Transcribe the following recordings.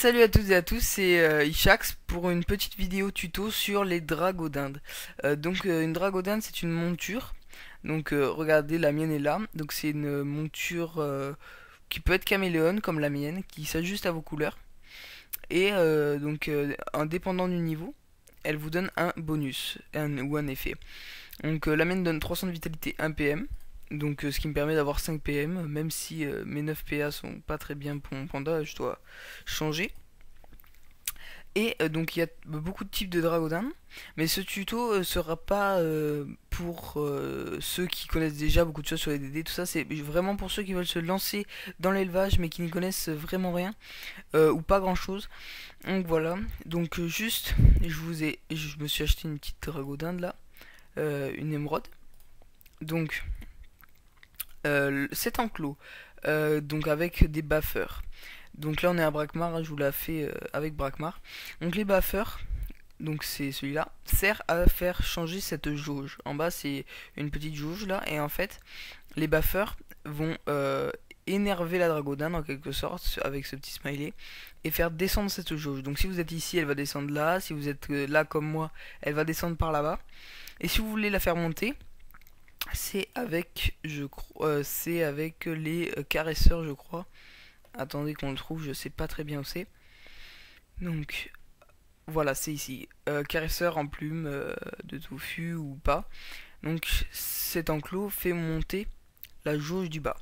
Salut à toutes et à tous, c'est Ishax pour une petite vidéo tuto sur les dragodindes. Une dragodinde c'est une monture. Regardez, la mienne est là. Donc c'est une monture qui peut être caméléon comme la mienne, qui s'ajuste à vos couleurs. Indépendant du niveau, elle vous donne un bonus ou un effet. La mienne donne 300 de vitalité 1 PM. Ce qui me permet d'avoir 5 PM, même si mes 9 PA sont pas très bien pour mon panda, je dois changer. Il y a beaucoup de types de dragodin, mais ce tuto sera pas pour ceux qui connaissent déjà beaucoup de choses sur les DD, tout ça, c'est vraiment pour ceux qui veulent se lancer dans l'élevage mais qui n'y connaissent vraiment rien ou pas grand chose. Donc voilà, je me suis acheté une petite dragodinde là, une émeraude. Donc cet enclos, avec des baffeurs. Donc là on est à Brakmar, hein, je vous l'ai fait avec Brakmar. Donc les baffeurs, donc c'est celui-là, sert à faire changer cette jauge. En bas c'est une petite jauge là, et en fait les baffeurs vont énerver la dragodinde en quelque sorte avec ce petit smiley et faire descendre cette jauge. Donc si vous êtes ici, elle va descendre là. Si vous êtes là comme moi, elle va descendre par là-bas. Et si vous voulez la faire monter, c'est avec, c'est avec les caresseurs, je crois. Attendez qu'on le trouve, je sais pas très bien où c'est. Donc voilà, c'est ici. Caresseur en plume de touffu ou pas. Donc cet enclos fait monter la jauge du bas.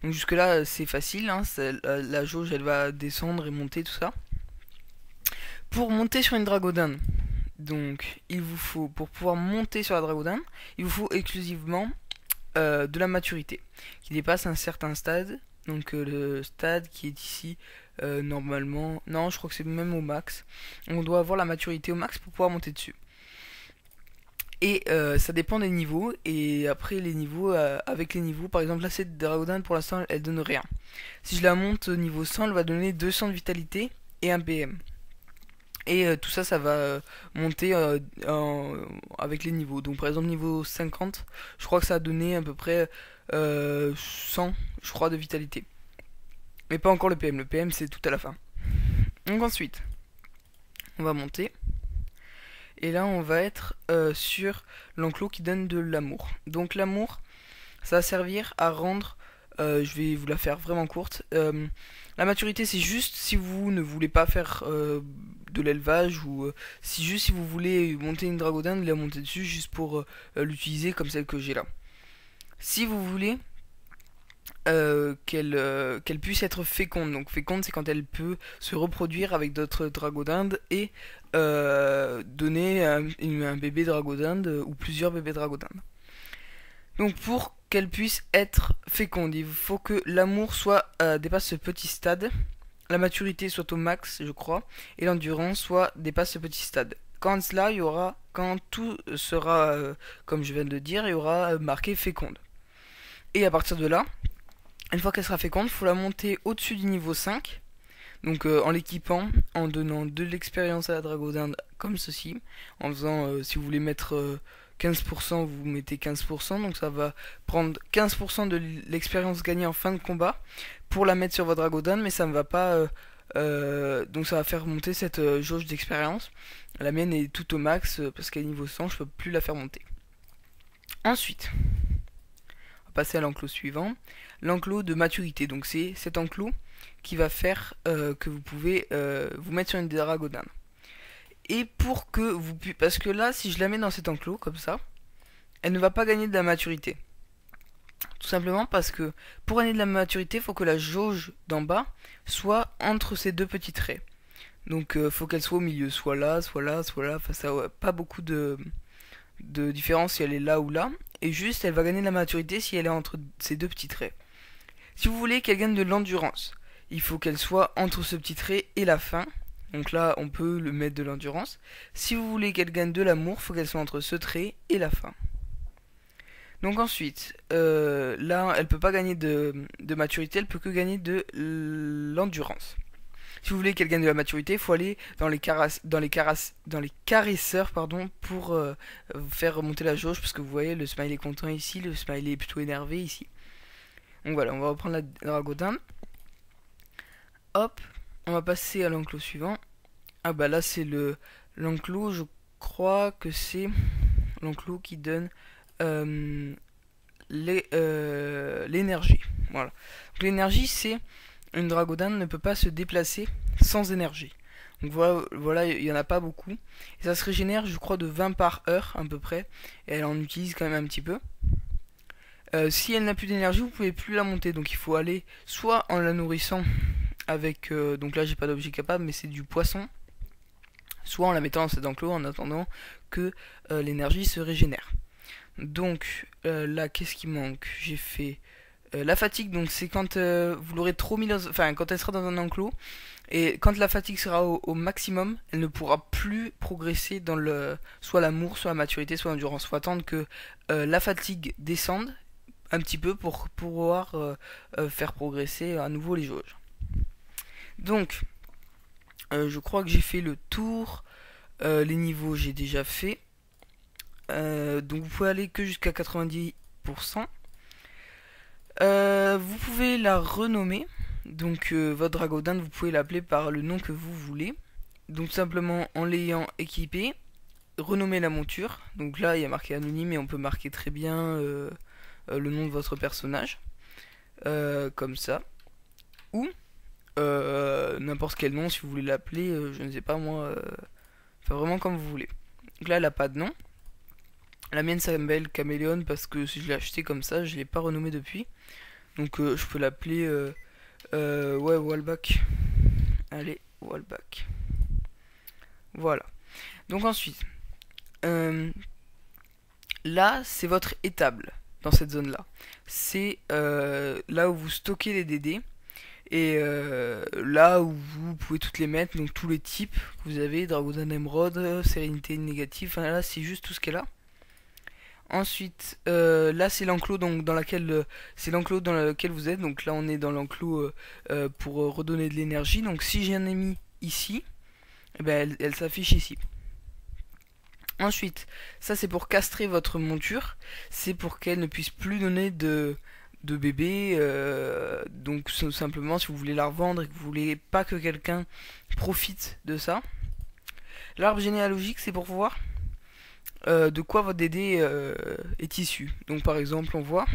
Donc jusque là c'est facile, hein, la jauge elle va descendre et monter tout ça. Pour monter sur une dragodinde, donc il vous faut, pour pouvoir monter sur la dragodinde, il vous faut exclusivement de la maturité qui dépasse un certain stade. Le stade qui est ici, normalement, non, je crois que c'est même au max. On doit avoir la maturité au max pour pouvoir monter dessus. Et ça dépend des niveaux. Et après les niveaux, avec les niveaux, par exemple là cette dragodinde pour l'instant elle donne rien. Si je la monte au niveau 100, elle va donner 200 de vitalité et 1 PM. Et tout ça, ça va monter avec les niveaux. Donc par exemple niveau 50, je crois que ça a donné à peu près 100, je crois, de vitalité. Mais pas encore le PM. Le PM c'est tout à la fin. Donc ensuite, on va monter. Et là on va être sur l'enclos qui donne de l'amour. Donc l'amour, ça va servir à rendre... je vais vous la faire vraiment courte. La maturité c'est juste si vous ne voulez pas faire de l'élevage ou si vous voulez monter une dragodinde, la monter dessus juste pour l'utiliser comme celle que j'ai là. Si vous voulez qu'elle puisse être féconde, donc féconde c'est quand elle peut se reproduire avec d'autres dragodindes et donner un bébé dragodinde ou plusieurs bébés dragodindes. Donc pour qu'elle puisse être féconde, il faut que l'amour soit dépasse ce petit stade, la maturité soit au max, je crois, et l'endurance soit dépasse ce petit stade. Quand tout sera, comme je viens de le dire, il y aura marqué féconde. Et à partir de là, une fois qu'elle sera féconde, il faut la monter au-dessus du niveau 5. En l'équipant, en donnant de l'expérience à la dragodinde comme ceci, en faisant, si vous voulez mettre 15%, vous mettez 15%, donc ça va prendre 15% de l'expérience gagnée en fin de combat pour la mettre sur votre dragodinde, mais ça ne va pas... donc ça va faire monter cette jauge d'expérience. La mienne est tout au max parce qu'à niveau 100, je peux plus la faire monter. Ensuite, on va passer à l'enclos suivant, l'enclos de maturité. Donc c'est cet enclos qui va faire que vous pouvez vous mettre sur une dragodinde. Et pour que vous puissiez... Parce que là, si je la mets dans cet enclos, comme ça, elle ne va pas gagner de la maturité. Tout simplement parce que pour gagner de la maturité, il faut que la jauge d'en bas soit entre ces deux petits traits. Donc faut qu'elle soit au milieu, soit là, soit là, soit là. Enfin, ça n'a pas beaucoup de différence si elle est là ou là. Et juste, elle va gagner de la maturité si elle est entre ces deux petits traits. Si vous voulez qu'elle gagne de l'endurance, il faut qu'elle soit entre ce petit trait et la fin. Donc là, on peut le mettre de l'endurance. Si vous voulez qu'elle gagne de l'amour, il faut qu'elle soit entre ce trait et la fin. Donc ensuite, là, elle peut pas gagner de maturité, elle peut que gagner de l'endurance. Si vous voulez qu'elle gagne de la maturité, il faut aller dans les caresseurs, pardon, pour faire remonter la jauge, parce que vous voyez, le smiley est content ici, le smiley est plutôt énervé ici. Donc voilà, on va reprendre la dragodinde. Hop, On va passer à l'enclos suivant. Ah bah là c'est l'enclos, je crois que c'est l'enclos qui donne l'énergie. Voilà. L'énergie, c'est une dragodinde ne peut pas se déplacer sans énergie. Donc voilà, il n'y en a pas beaucoup. Et ça se régénère, je crois, de 20 par heure à peu près. Et elle en utilise quand même un petit peu. Si elle n'a plus d'énergie, vous pouvez plus la monter. Donc il faut aller soit en la nourrissant avec... donc là, j'ai pas d'objet capable, mais c'est du poisson. Soit en la mettant dans cet enclos en attendant que l'énergie se régénère. Donc là, qu'est-ce qui manque? J'ai fait la fatigue, donc c'est quand vous l'aurez trop mis dans... Enfin, quand elle sera dans un enclos. Et quand la fatigue sera au maximum, elle ne pourra plus progresser dans soit l'amour, soit la maturité, soit l'endurance. Il faut attendre que la fatigue descende un petit peu pour pouvoir faire progresser à nouveau les jauges. Donc, je crois que j'ai fait le tour. Les niveaux, j'ai déjà fait. Donc, vous pouvez aller que jusqu'à 90%. Vous pouvez la renommer. Donc votre dragodinde, vous pouvez l'appeler par le nom que vous voulez. Donc simplement en l'ayant équipé, renommer la monture. Donc là il y a marqué anonyme et on peut marquer très bien le nom de votre personnage. Comme ça. Ou n'importe quel nom si vous voulez l'appeler, je ne sais pas moi. Enfin vraiment comme vous voulez. Donc là elle n'a pas de nom. La mienne s'appelle Caméléon parce que si je l'ai acheté comme ça, je ne l'ai pas renommé depuis. Donc je peux l'appeler... ouais, Wallback. Allez, Wallback. Voilà. Donc ensuite, là, c'est votre étable dans cette zone-là. C'est là où vous stockez les DD. Et là où vous pouvez toutes les mettre, donc tous les types que vous avez, Dragodinde Émeraude, Sérénité négative, enfin là c'est juste tout ce qu'elle a. Ensuite, là c'est l'enclos dans lequel vous êtes. Donc là on est dans l'enclos pour redonner de l'énergie. Donc si j'ai un ennemi ici, eh ben, elle s'affiche ici. Ensuite, ça c'est pour castrer votre monture. C'est pour qu'elle ne puisse plus donner de bébés. Donc simplement si vous voulez la revendre et que vous voulez pas que quelqu'un profite de ça. L'arbre généalogique c'est pour voir de quoi votre DD est issu. Donc par exemple on voit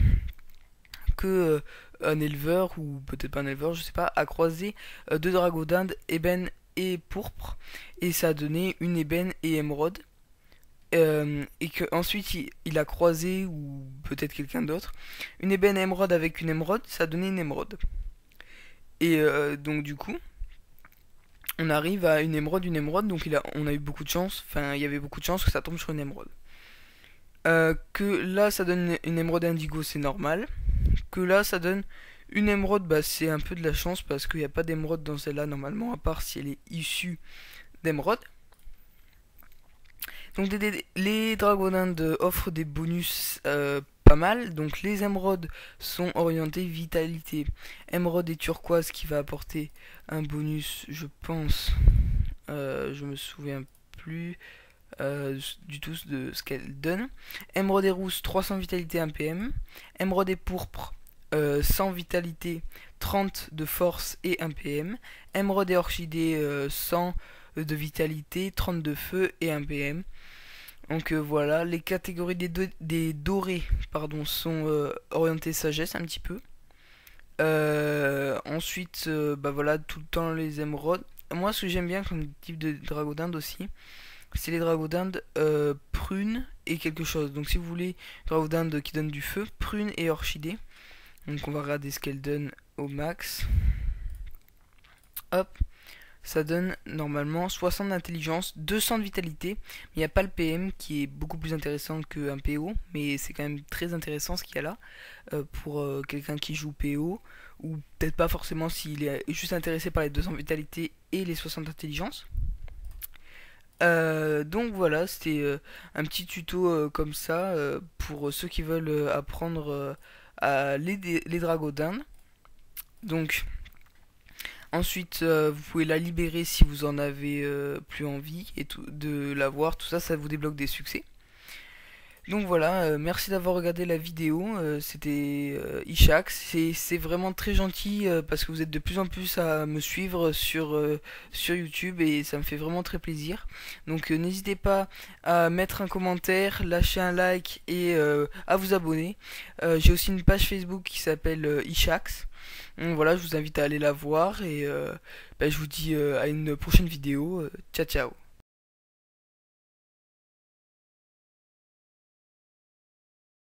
que un éleveur, ou peut-être pas un éleveur, je sais pas, a croisé deux dragodindes ébène et pourpre, et ça a donné une ébène et émeraude. Et que ensuite il a croisé, ou peut-être quelqu'un d'autre, une ébène et émeraude avec une émeraude, ça a donné une émeraude. Et donc du coup on arrive à une émeraude, donc on a eu beaucoup de chance, enfin il y avait beaucoup de chance que ça tombe sur une émeraude. Que là ça donne une émeraude indigo, c'est normal. Que là ça donne une émeraude, bah c'est un peu de la chance parce qu'il n'y a pas d'émeraude dans celle-là normalement, à part si elle est issue d'émeraude. Donc les dragodindes offrent des bonus pas mal. Donc les émeraudes sont orientées vitalité. Émeraude et turquoise qui va apporter un bonus, je pense. Je me souviens plus du tout de ce qu'elle donne. Émeraude et rousse 300 vitalité 1 PM. Émeraude et pourpre 100 vitalité 30 de force et 1 PM. Émeraude et orchidée 100 de vitalité 30 de feu et 1 PM. Donc voilà, les catégories des dorés sont orientées sagesse un petit peu. Ensuite, bah voilà, tout le temps les émeraudes. Moi, ce que j'aime bien comme type de dragodinde aussi, c'est les dragodindes prune et quelque chose. Donc si vous voulez dragodinde qui donne du feu, prune et orchidée. Donc on va regarder ce qu'elle donne au max. Hop. Ça donne normalement 60 d'intelligence, 200 de vitalité, mais il n'y a pas le PM qui est beaucoup plus intéressant qu'un PO, mais c'est quand même très intéressant ce qu'il y a là pour quelqu'un qui joue PO, ou peut-être pas forcément s'il est juste intéressé par les 200 de vitalité et les 60 d'intelligence. Donc voilà, c'était un petit tuto comme ça pour ceux qui veulent apprendre les dragodindes. Donc ensuite, vous pouvez la libérer si vous en avez plus envie et de la voir. Tout ça, ça vous débloque des succès. Donc voilà, merci d'avoir regardé la vidéo, c'était Ishak, c'est vraiment très gentil parce que vous êtes de plus en plus à me suivre sur YouTube et ça me fait vraiment très plaisir. Donc n'hésitez pas à mettre un commentaire, lâcher un like et à vous abonner. J'ai aussi une page Facebook qui s'appelle Ishax. Donc voilà, je vous invite à aller la voir et je vous dis à une prochaine vidéo. Ciao ciao.